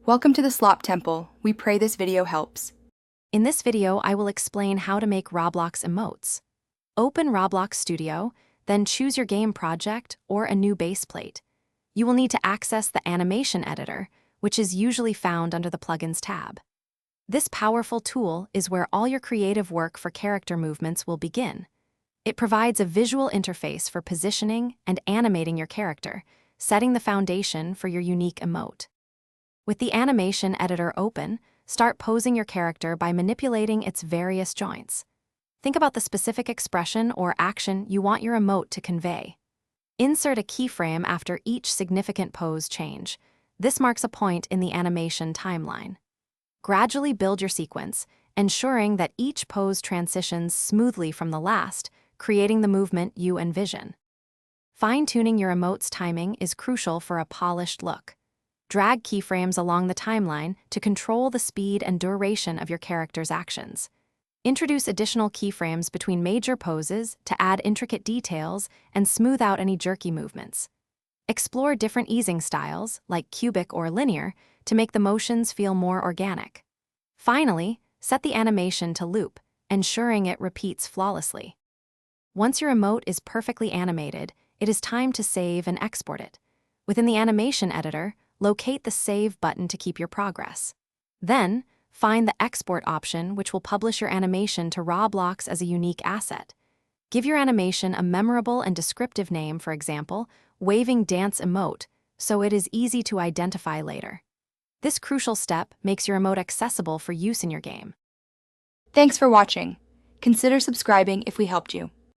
Welcome to the Slop Temple. We pray this video helps. In this video, I will explain how to make Roblox Emotes. Open Roblox Studio, then choose your game project or a new base plate. You will need to access the animation editor, which is usually found under the Plugins tab. This powerful tool is where all your creative work for character movements will begin. It provides a visual interface for positioning and animating your character, setting the foundation for your unique emote. With the animation editor open, start posing your character by manipulating its various joints. Think about the specific expression or action you want your emote to convey. Insert a keyframe after each significant pose change. This marks a point in the animation timeline. Gradually build your sequence, ensuring that each pose transitions smoothly from the last, creating the movement you envision. Fine-tuning your emote's timing is crucial for a polished look. Drag keyframes along the timeline to control the speed and duration of your character's actions. Introduce additional keyframes between major poses to add intricate details and smooth out any jerky movements. Explore different easing styles, like cubic or linear, to make the motions feel more organic. Finally, set the animation to loop, ensuring it repeats flawlessly. Once your emote is perfectly animated, it is time to save and export it. Within the animation editor, locate the Save button to keep your progress. Then, find the Export option, which will publish your animation to Roblox as a unique asset. Give your animation a memorable and descriptive name, for example, Waving Dance Emote, so it is easy to identify later. This crucial step makes your emote accessible for use in your game. Thanks for watching. Consider subscribing if we helped you.